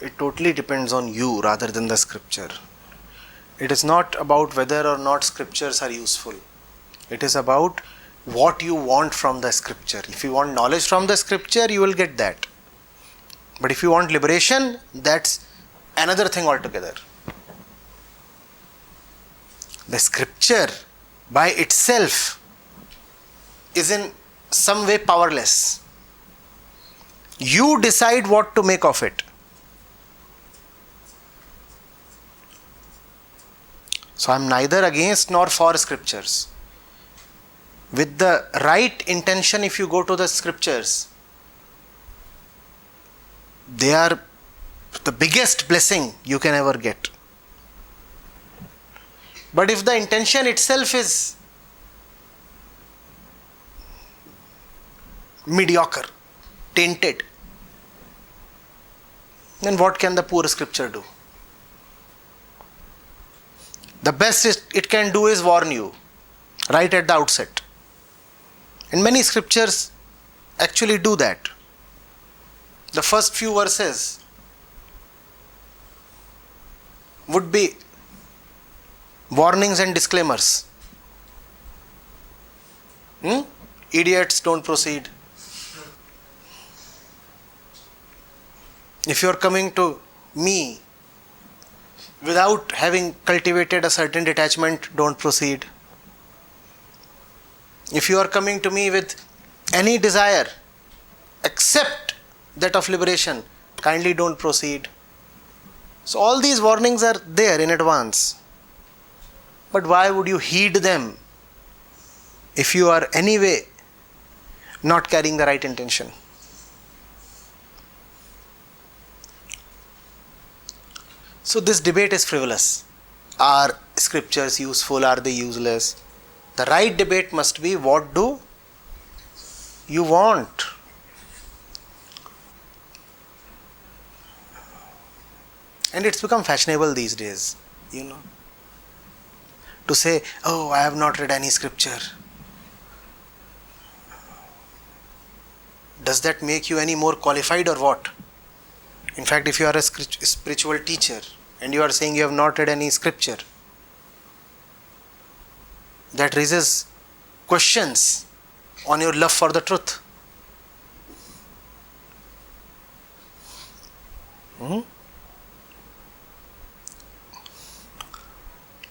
it totally depends on you rather than the scripture. It is not about whether or not scriptures are useful. It is about what you want from the scripture. If you want knowledge from the scripture, you will get that. But if you want liberation, that's another thing altogether. The scripture by itself is in some way powerless. You decide what to make of it. So I am neither against nor for scriptures. With the right intention, if you go to the scriptures, they are the biggest blessing you can ever get. But if the intention itself is mediocre, tainted, then what can the poor scripture do? The best it can do is warn you right at the outset. And many scriptures actually do that. The first few verses would be warnings and disclaimers. Idiots, don't proceed. If you are coming to me without having cultivated a certain detachment, don't proceed. If you are coming to me with any desire except that of liberation, kindly don't proceed. So all these warnings are there in advance. But why would you heed them if you are anyway not carrying the right intention? So this debate is frivolous. Are scriptures useful? Are they useless? The right debate must be, what do you want? And it's become fashionable these days, to say, oh, I have not read any scripture. Does that make you any more qualified or what? In fact, if you are a spiritual teacher and you are saying you have not read any scripture, that raises questions on your love for the truth.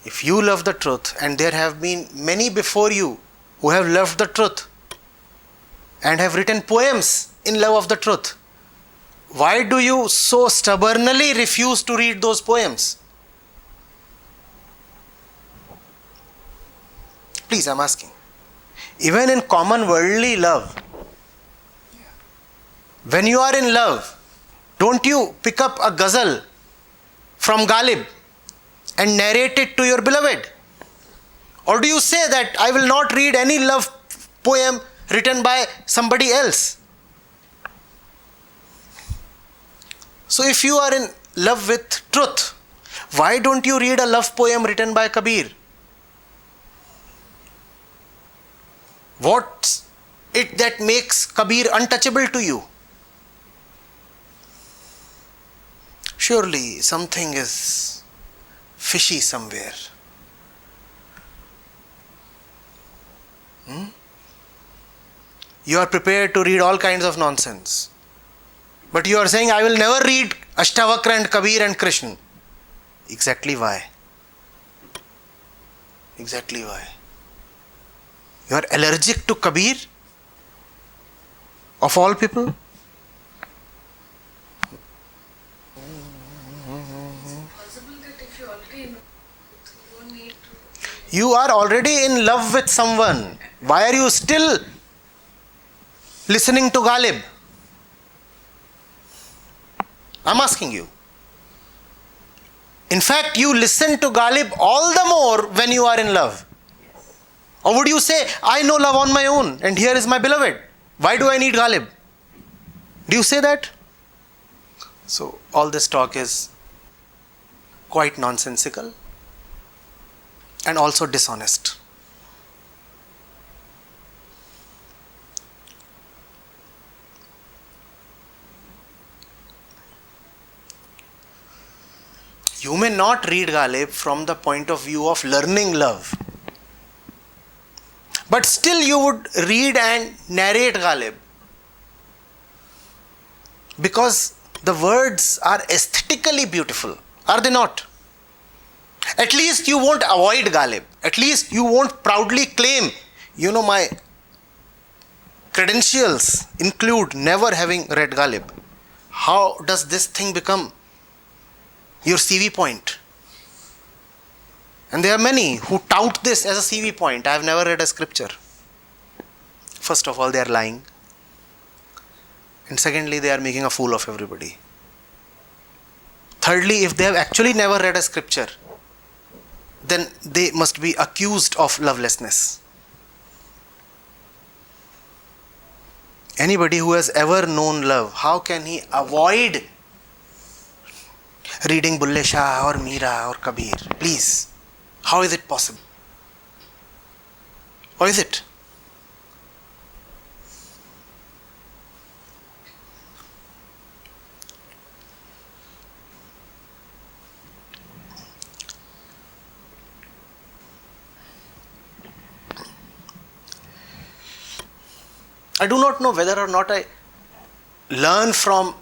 If you love the truth, and there have been many before you who have loved the truth and have written poems in love of the truth, why do you so stubbornly refuse to read those poems? Please, I'm asking. Even in common worldly love, when you are in love, don't you pick up a ghazal from Ghalib and narrate it to your beloved? Or do you say that I will not read any love poem written by somebody else? So if you are in love with truth, why don't you read a love poem written by Kabir? What's it that makes Kabir untouchable to you? Surely something is fishy somewhere. You are prepared to read all kinds of nonsense. But you are saying, I will never read Ashtavakra and Kabir and Krishna. Exactly why? Exactly why? You are allergic to Kabir? Of all people? You are already in love with someone. Why are you still listening to Ghalib? I'm asking you. In fact, you listen to Ghalib all the more when you are in love. Or would you say, I know love on my own and here is my beloved. Why do I need Ghalib? Do you say that? So all this talk is quite nonsensical and also dishonest. You may not read Ghalib from the point of view of learning love, but still you would read and narrate Ghalib because the words are aesthetically beautiful, are they not? At least you won't avoid Ghalib. At least you won't proudly claim, my credentials include never having read Ghalib. How does this thing become your CV point? And there are many who tout this as a CV point. I have never read a scripture. First of all, they are lying. And secondly, they are making a fool of everybody. Thirdly, if they have actually never read a scripture, then they must be accused of lovelessness. Anybody who has ever known love, how can he avoid reading Bulle Shah or Meera or Kabir? Please. How is it possible? Or is it? I do not know whether or not I learn from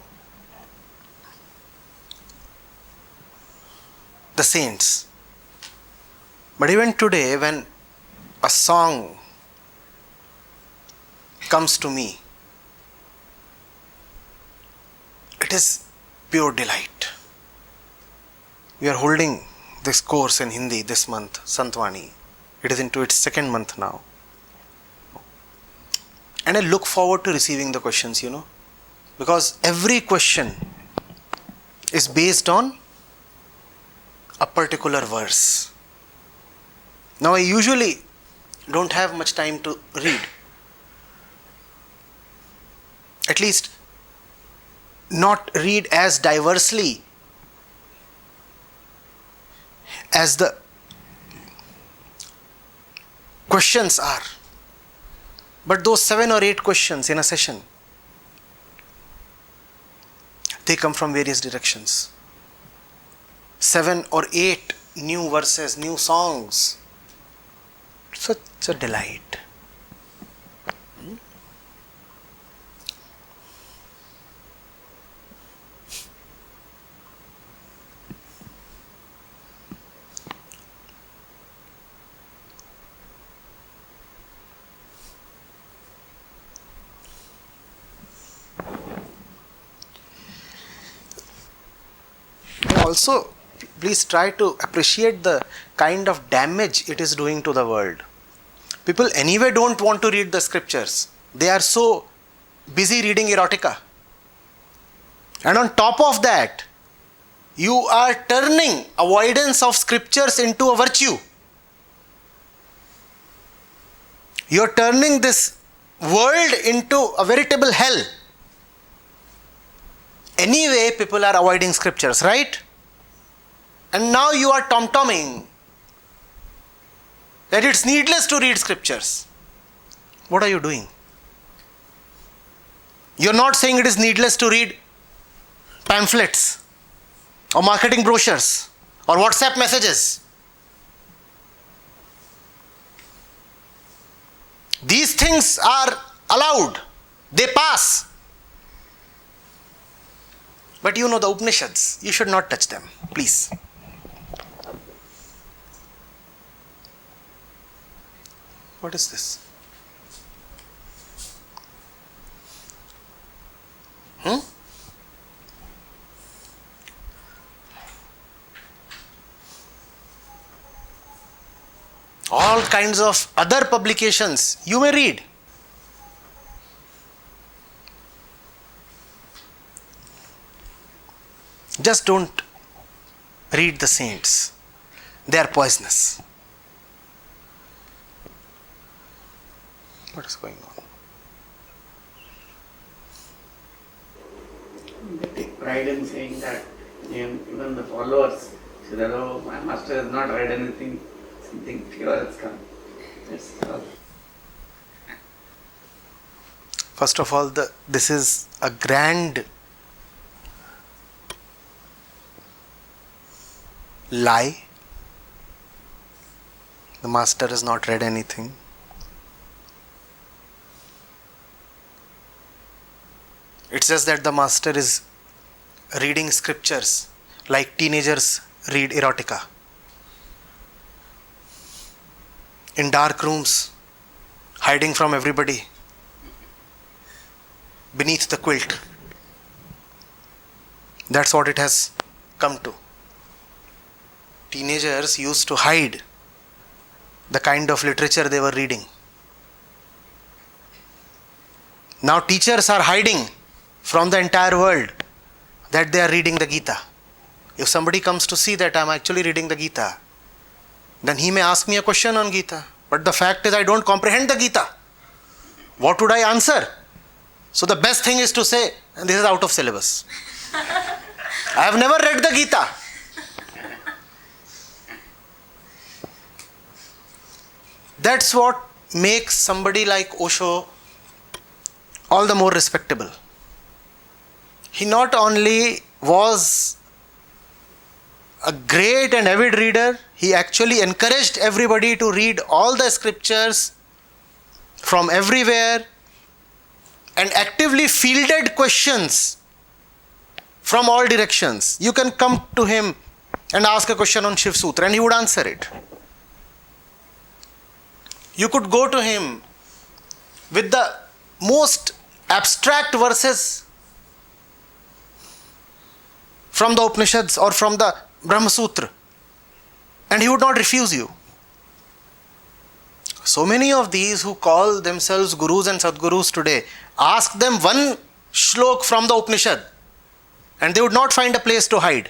the saints. But even today, when a song comes to me, it is pure delight. We are holding this course in Hindi this month, Santvani. It is into its second month now. And I look forward to receiving the questions, because every question is based on a particular verse. Now, I usually don't have much time to read. At least, not read as diversely as the questions are. But those 7 or 8 questions in a session, they come from various directions. 7 or 8 new verses, new songs. Such a delight. Also, please try to appreciate the kind of damage it is doing to the world. People anyway don't want to read the scriptures. They are so busy reading erotica. And on top of that, you are turning avoidance of scriptures into a virtue. You are turning this world into a veritable hell. Anyway, people are avoiding scriptures, right? And now you are tom-tomming that it's needless to read scriptures. What are you doing? You're not saying it is needless to read pamphlets or marketing brochures or WhatsApp messages. These things are allowed. They pass. But the Upanishads, you should not touch them, please. What is this? All kinds of other publications you may read. Just don't read the saints. They are poisonous. What is going on? They take pride in saying that even the followers say that, oh, my master has not read anything, something pure has come. That's all. First of all, this is a grand lie. The master has not read anything. It's just that the master is reading scriptures like teenagers read erotica. In dark rooms, hiding from everybody, beneath the quilt. That's what it has come to. Teenagers used to hide the kind of literature they were reading. Now teachers are hiding from the entire world that they are reading the Gita. If somebody comes to see that I am actually reading the Gita, then he may ask me a question on Gita. But the fact is I don't comprehend the Gita. What would I answer? So the best thing is to say, this is out of syllabus. I have never read the Gita. That's what makes somebody like Osho all the more respectable. He not only was a great and avid reader, he actually encouraged everybody to read all the scriptures from everywhere and actively fielded questions from all directions. You can come to him and ask a question on Shiv Sutra and he would answer it. You could go to him with the most abstract verses from the Upanishads or from the Brahma Sutra and he would not refuse you. So many of these who call themselves gurus and sadgurus today, ask them one shlok from the Upanishad and they would not find a place to hide.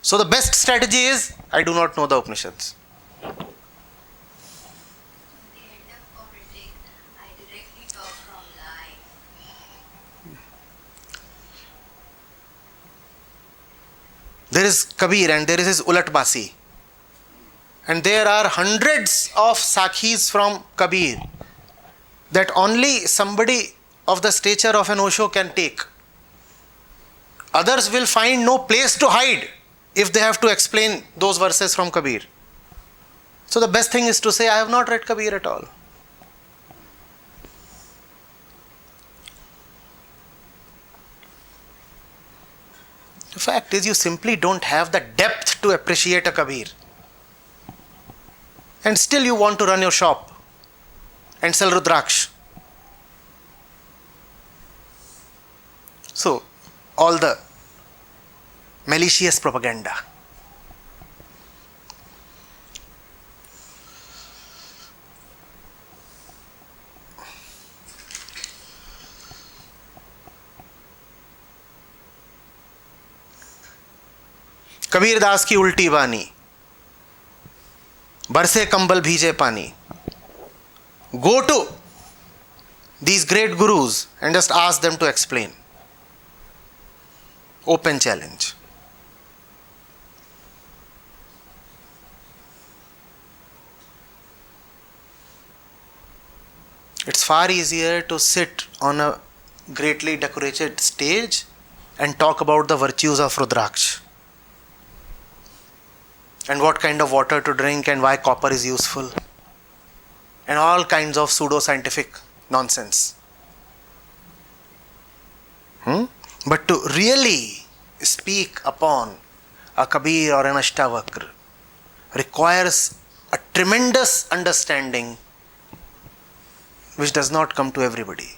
So the best strategy is, I do not know the Upanishads. There is Kabir and there is his Ulat Basi. And there are hundreds of sakhis from Kabir that only somebody of the stature of an Osho can take. Others will find no place to hide if they have to explain those verses from Kabir. So the best thing is to say, I have not read Kabir at all. The fact is, you simply don't have the depth to appreciate a Kabir. And still you want to run your shop and sell Rudraksh. So, all the malicious propaganda. Kabir Das की उल्टी बानी, बरसे कंबल भीजे पानी. Go to these great gurus and just ask them to explain. Open challenge. It's far easier to sit on a greatly decorated stage and talk about the virtues of Rudraksh and what kind of water to drink and why copper is useful and all kinds of pseudo-scientific nonsense. But to really speak upon a Kabir or an Ashtavakra requires a tremendous understanding which does not come to everybody.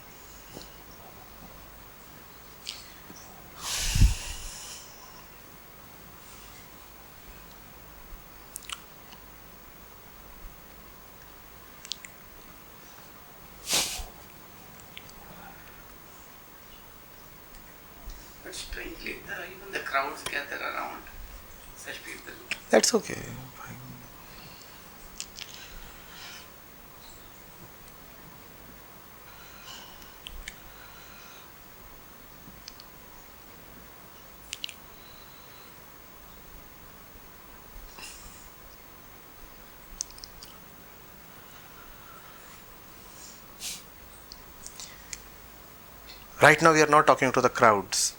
But strangely, even the crowds gather around such people. That's okay. Right now we are not talking to the crowds.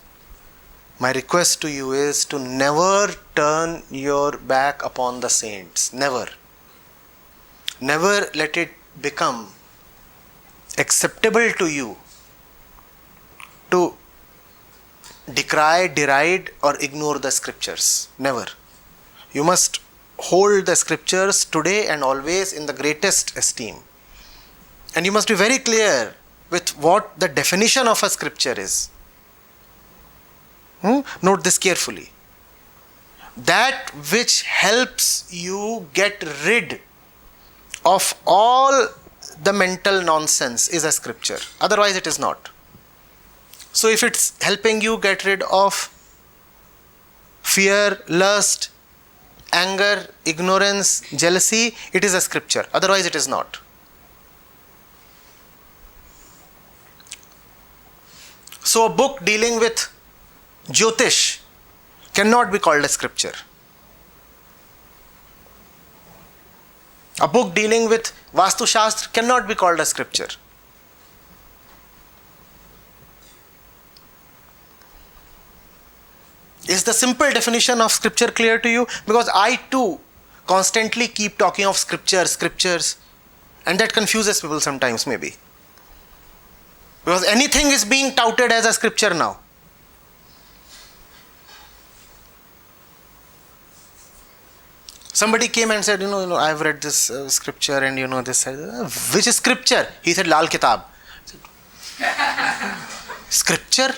My request to you is to never turn your back upon the saints. Never. Never let it become acceptable to you to decry, deride, or ignore the scriptures. Never. You must hold the scriptures today and always in the greatest esteem. And you must be very clear with what the definition of a scripture is. Note this carefully. That which helps you get rid of all the mental nonsense is a scripture. Otherwise it is not. So if it's helping you get rid of fear, lust, anger, ignorance, jealousy, it is a scripture. Otherwise it is not. So a book dealing with Jyotish cannot be called a scripture. A book dealing with Vastu Shastra cannot be called a scripture. Is the simple definition of scripture clear to you? Because I too constantly keep talking of scriptures, and that confuses people sometimes maybe. Because anything is being touted as a scripture now. Somebody came and said, I've read this scripture and this. Which is scripture? He said, Lal Kitab. Said, scripture?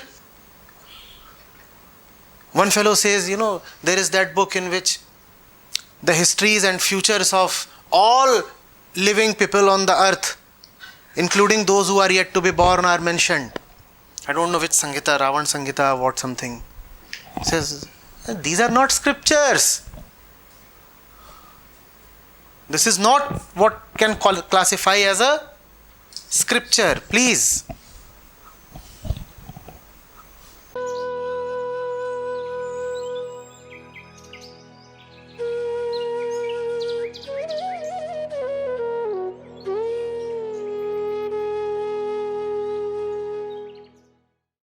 One fellow says, there is that book in which the histories and futures of all living people on the earth, including those who are yet to be born, are mentioned. I don't know which Sangita, Ravan Sangita, what something. He says, these are not scriptures. This is not what can classify as a scripture. Please.